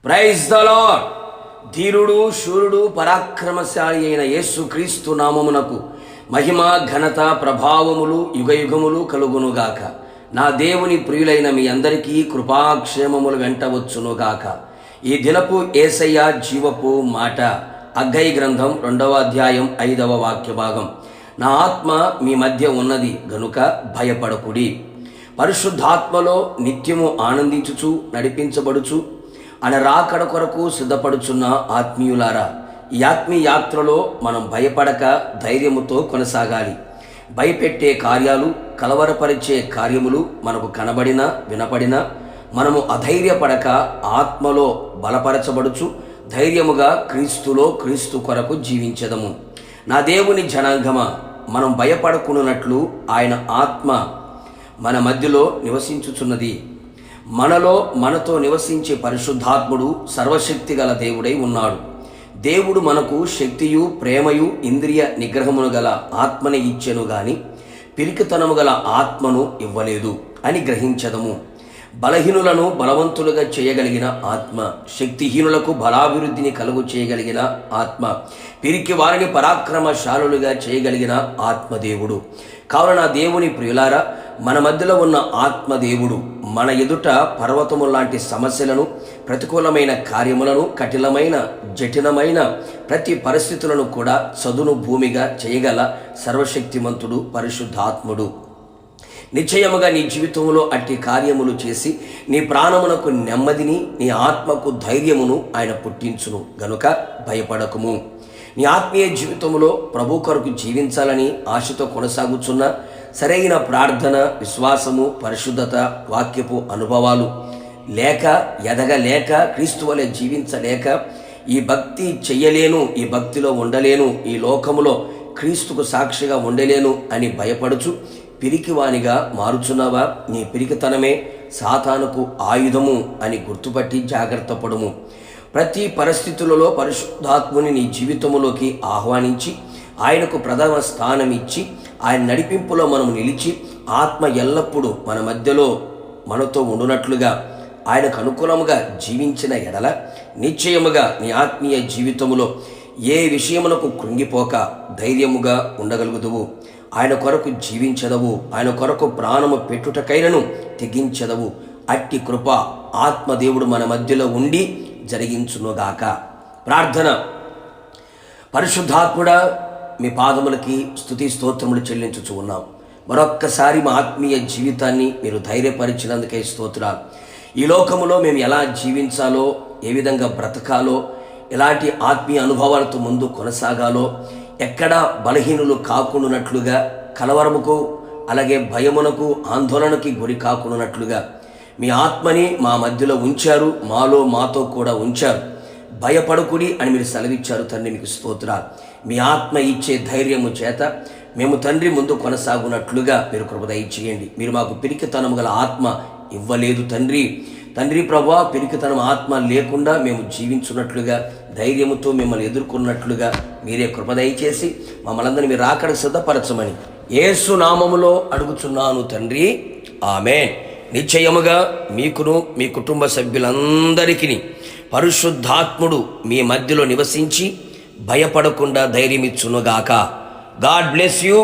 Praise the lord. ధీరుడు, శూరుడు, పరాక్రమశాలి అయిన యేసుక్రీస్తు నామమునకు మహిమ, ఘనత, ప్రభావములు యుగయుగములు కలుగునుగాక. నా దేవుని ప్రియులైన మీ అందరికీ కృపాక్షేమములు వెంటవచ్చునుగాక. ఈ దినపు యేసయ్య జీవపు మాట. హగ్గయి గ్రంథం 2వ అధ్యాయం 5వ వాక్య భాగం. నా ఆత్మ మీ మధ్య ఉన్నది గనుక భయపడకుడి. పరిశుద్ధాత్మలో నిత్యము ఆనందించుచు నడిపించబడుచు ఆయన రాకడ కొరకు సిద్ధపడుచున్న ఆత్మీయులారా, ఈ ఆత్మీయ యాత్రలో మనం భయపడక ధైర్యముతో కొనసాగాలి. భయపెట్టే కార్యాలు, కలవరపరిచే కార్యములు మనకు కనబడినా వినపడినా మనము అధైర్యపడక ఆత్మలో బలపరచబడుచు ధైర్యముగా క్రీస్తు కొరకు జీవించదము. నా దేవుని జనాంగమా, మనం భయపడకున్నట్లు ఆయన ఆత్మ మన మధ్యలో నివసించుచున్నది. మనతో నివసించే పరిశుద్ధాత్ముడు సర్వశక్తి గల దేవుడై ఉన్నాడు. దేవుడు మనకు శక్తియు ప్రేమయు ఇంద్రియ నిగ్రహమును గల ఆత్మని ఇచ్చెను గాని పిరికితనము గల ఆత్మను ఇవ్వలేదు అని గ్రహించదము. బలహీనులను బలవంతులుగా చేయగలిగిన ఆత్మ, శక్తిహీనులకు బలాభివృద్ధిని కలుగు చేయగలిగిన ఆత్మ, పిరికి వారిని పరాక్రమశాలులుగా చేయగలిగిన ఆత్మదేవుడు. కావున నా దేవుని ప్రియులారా, మన మధ్యలో ఉన్న ఆత్మదేవుడు మన ఎదుట పర్వతము లాంటి సమస్యలను, ప్రతికూలమైన కార్యములను, జటిలమైన ప్రతి పరిస్థితులను కూడా చదును భూమిగా చేయగల సర్వశక్తిమంతుడు పరిశుద్ధాత్ముడు. నిశ్చయముగా నీ జీవితంలో అట్టి కార్యములు చేసి నీ ప్రాణమునకు నెమ్మదిని, నీ ఆత్మకు ధైర్యమును ఆయన పుట్టించును గనుక భయపడకుము. నీ ఆత్మీయ జీవితంలో ప్రభు కొరకు జీవించాలని ఆశతో కొనసాగుచున్న సరైన ప్రార్థన, విశ్వాసము, పరిశుద్ధత, వాక్యపు అనుభవాలు లేక, ఎదగలేక, క్రీస్తు వలె జీవించలేక, ఈ భక్తి చెయ్యలేను, ఈ భక్తిలో ఉండలేను, ఈ లోకములో క్రీస్తుకు సాక్షిగా ఉండలేను అని భయపడుచు పిరికివానిగా మారుచున్నావా? నీ పిరికితనమే సాతానుకు ఆయుధము అని గుర్తుపట్టి జాగ్రత్త పడుము. ప్రతి పరిస్థితులలో పరిశుద్ధాత్ముని నీ జీవితములోకి ఆహ్వానించి ఆయనకు ప్రథమ స్థానం ఇచ్చి ఆయన నడిపింపులో మనం నిలిచి ఆత్మ ఎల్లప్పుడూ మన మధ్యలో మనతో ఉండునట్లుగా ఆయనకు అనుకూలముగా జీవించిన ఎడల నిశ్చయముగా నీ ఆత్మీయ జీవితములో ఏ విషయమునకు కృంగిపోక ధైర్యముగా ఉండగలుగుదువు. ఆయన కొరకు జీవించదవు. ఆయన కొరకు ప్రాణము పెట్టుటకైనను తెగించదవు. అట్టి కృప ఆత్మదేవుడు మన మధ్యలో ఉండి జరిగించునుగాక. ప్రార్థన. పరిశుద్ధాత్ముడా, మీ పాదములకి స్తుతి స్తోత్రములు చెల్లించుచు ఉన్నాం. మరొక్కసారి మా ఆత్మీయ జీవితాన్ని మీరు ధైర్యపరిచినందుకే స్తోత్రాలు. ఈ లోకములో మేము ఎలా జీవించాలో, ఏ విధంగా బ్రతకాలో, ఎలాంటి ఆత్మీయ అనుభవాలతో ముందు కొనసాగాలో, ఎక్కడ బలహీనులు కాకుండానట్లుగా, కలవరముకు అలాగే భయమునకు ఆందోళనకి గురి కాకుండానట్లుగా మీ ఆత్మని మా మధ్యలో ఉంచారు. మాతో కూడా ఉంచారు. భయపడకుడి అని మీరు సెలవిచ్చారు తండ్రి, మీకు స్తోత్రాలు. మీ ఆత్మ ఇచ్చే ధైర్యము చేత మేము తండ్రి ముందు కొనసాగునట్లుగా మీరు కృప దయచేయండి. మీరు మాకు పిరికితనము గల ఆత్మ ఇవ్వలేదు తండ్రి ప్రభువా, పిరికితనం ఆత్మ లేకుండా మేము జీవించున్నట్లుగా, ధైర్యముతో మిమ్మల్ని ఎదుర్కొన్నట్లుగా మీరే కృప దయచేసి మమ్మల్ని అందరినీ మీరు రాకడకు సిద్ధపరచమని యేసు నామములో అడుగుచున్నాను తండ్రి, ఆమేన్. నిశ్చయముగా మీకును మీ కుటుంబ సభ్యులందరికీ పరిశుద్ధాత్ముడు మీ మధ్యలో నివసించి భయపడకుండా ధైర్యమిచ్చునుగాక. God bless you.